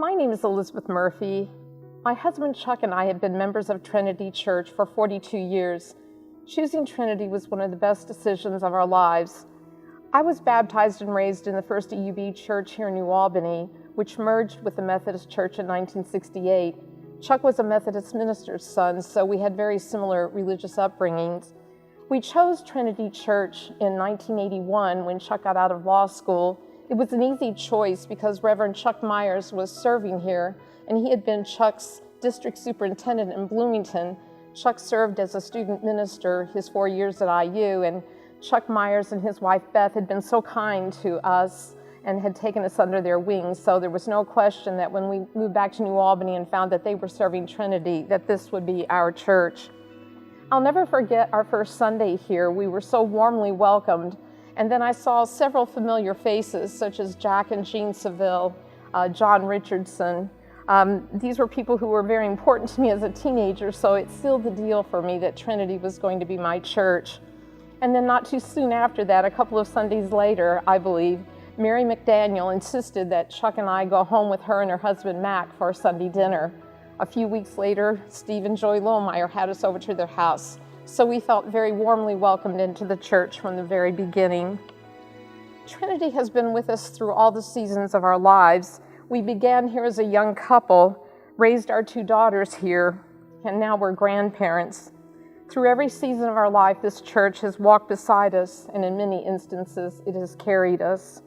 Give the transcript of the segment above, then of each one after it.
My name is Elizabeth Murphy. My husband Chuck and I have been members of Trinity Church for 42 years. Choosing Trinity was one of the best decisions of our lives. I was baptized and raised in the First EUB Church here in New Albany, which merged with the Methodist Church in 1968. Chuck was a Methodist minister's son, so we had very similar religious upbringings. We chose Trinity Church in 1981 when Chuck got out of law school. It was an easy choice because Reverend Chuck Myers was serving here, and he had been Chuck's district superintendent in Bloomington. Chuck served as a student minister his 4 years at IU, and Chuck Myers and his wife Beth had been so kind to us and had taken us under their wings, so there was no question that when we moved back to New Albany and found that they were serving Trinity, that this would be our church. I'll never forget our first Sunday here. We were so warmly welcomed. And then I saw several familiar faces, such as Jack and Jean Seville, John Richardson. These were people who were very important to me as a teenager, so it sealed the deal for me that Trinity was going to be my church. And then not too soon after that, a couple of Sundays later, I believe, Mary McDaniel insisted that Chuck and I go home with her and her husband Mac for a Sunday dinner. A few weeks later, Steve and Joy Lohmeyer had us over to their house. So we felt very warmly welcomed into the church from the very beginning. Trinity has been with us through all the seasons of our lives. We began here as a young couple, raised our 2 daughters here, and now we're grandparents. Through every season of our life, this church has walked beside us, and in many instances, it has carried us.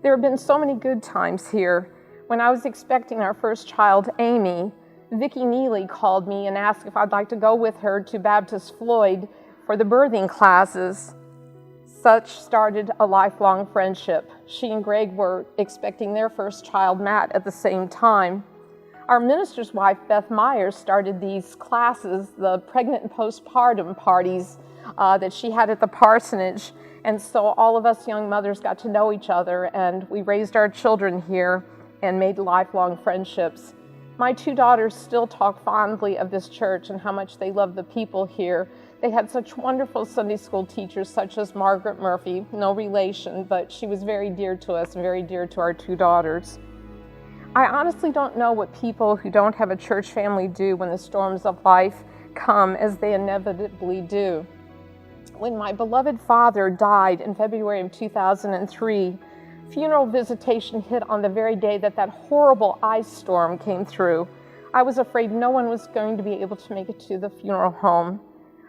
There have been so many good times here. When I was expecting our first child, Amy, Vicki Neely called me and asked if I'd like to go with her to Baptist Floyd for the birthing classes. Such started a lifelong friendship. She and Greg were expecting their first child, Matt, at the same time. Our minister's wife, Beth Myers, started these classes, the pregnant and postpartum parties that she had at the parsonage. And so all of us young mothers got to know each other, and we raised our children here and made lifelong friendships. My 2 daughters still talk fondly of this church and how much they love the people here. They had such wonderful Sunday school teachers such as Margaret Murphy, no relation, but she was very dear to us and very dear to our 2 daughters. I honestly don't know what people who don't have a church family do when the storms of life come, as they inevitably do. When my beloved father died in February of 2003, funeral visitation hit on the very day that horrible ice storm came through. I was afraid no one was going to be able to make it to the funeral home.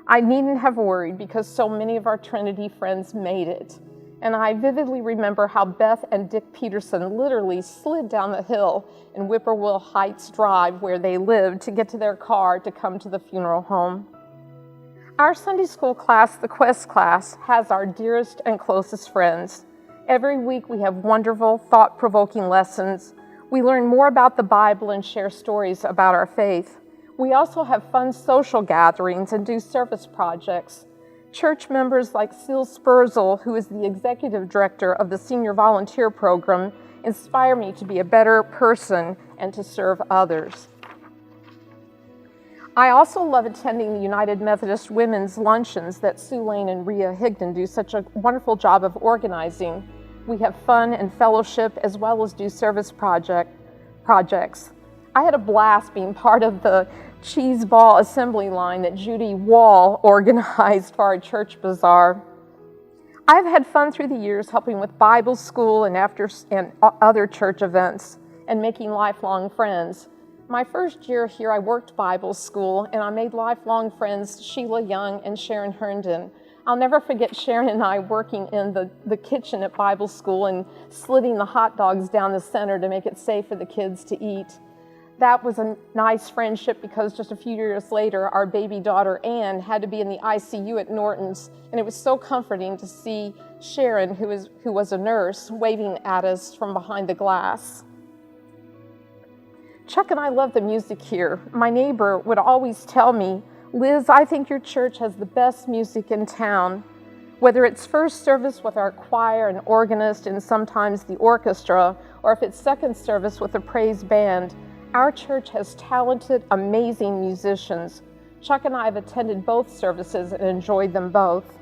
I needn't have worried because so many of our Trinity friends made it. And I vividly remember how Beth and Dick Peterson literally slid down the hill in Whippoorwill Heights Drive where they lived to get to their car to come to the funeral home. Our Sunday school class, the Quest class, has our dearest and closest friends. Every week we have wonderful, thought-provoking lessons. We learn more about the Bible and share stories about our faith. We also have fun social gatherings and do service projects. Church members like Seal Spurzell, who is the executive director of the Senior Volunteer Program, inspire me to be a better person and to serve others. I also love attending the United Methodist Women's Luncheons that Sue Lane and Rhea Higdon do such a wonderful job of organizing. We have fun and fellowship as well as do service projects. I had a blast being part of the cheese ball assembly line that Judy Wall organized for our church bazaar. I've had fun through the years helping with Bible school and other church events and making lifelong friends. My first year here, I worked Bible school, and I made lifelong friends Sheila Young and Sharon Herndon. I'll never forget Sharon and I working in the kitchen at Bible school and slitting the hot dogs down the center to make it safe for the kids to eat. That was a nice friendship because just a few years later, our baby daughter Anne had to be in the ICU at Norton's, and it was so comforting to see Sharon, who was a nurse, waving at us from behind the glass. Chuck and I love the music here. My neighbor would always tell me, "Liz, I think your church has the best music in town." Whether it's first service with our choir and organist and sometimes the orchestra, or if it's second service with a praise band, our church has talented, amazing musicians. Chuck and I have attended both services and enjoyed them both.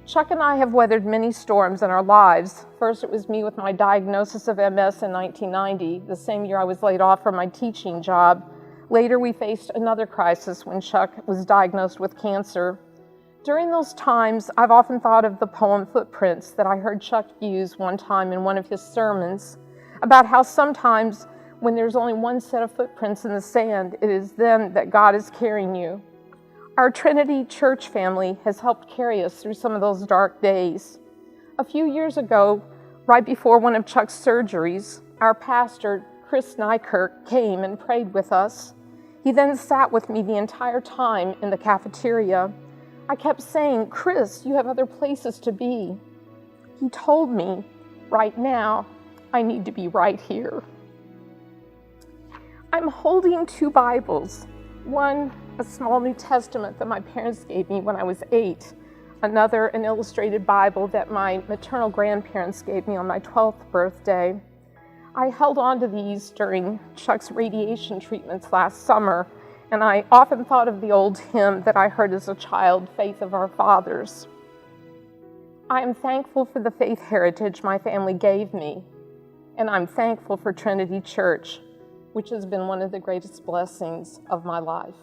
Chuck and I have weathered many storms in our lives. First, it was me with my diagnosis of MS in 1990, the same year I was laid off from my teaching job. Later, we faced another crisis when Chuck was diagnosed with cancer. During those times, I've often thought of the poem Footprints that I heard Chuck use one time in one of his sermons, about how sometimes when there's only one set of footprints in the sand, it is then that God is carrying you. Our Trinity Church family has helped carry us through some of those dark days. A few years ago, right before one of Chuck's surgeries, our pastor, Chris Nykirk, came and prayed with us. He then sat with me the entire time in the cafeteria. I kept saying, "Chris, you have other places to be." He told me, "Right now, I need to be right here." I'm holding two Bibles. One, a small New Testament that my parents gave me when I was 8. Another, an illustrated Bible that my maternal grandparents gave me on my 12th birthday. I held on to these during Chuck's radiation treatments last summer, and I often thought of the old hymn that I heard as a child, "Faith of Our Fathers." I am thankful for the faith heritage my family gave me, and I'm thankful for Trinity Church, which has been one of the greatest blessings of my life.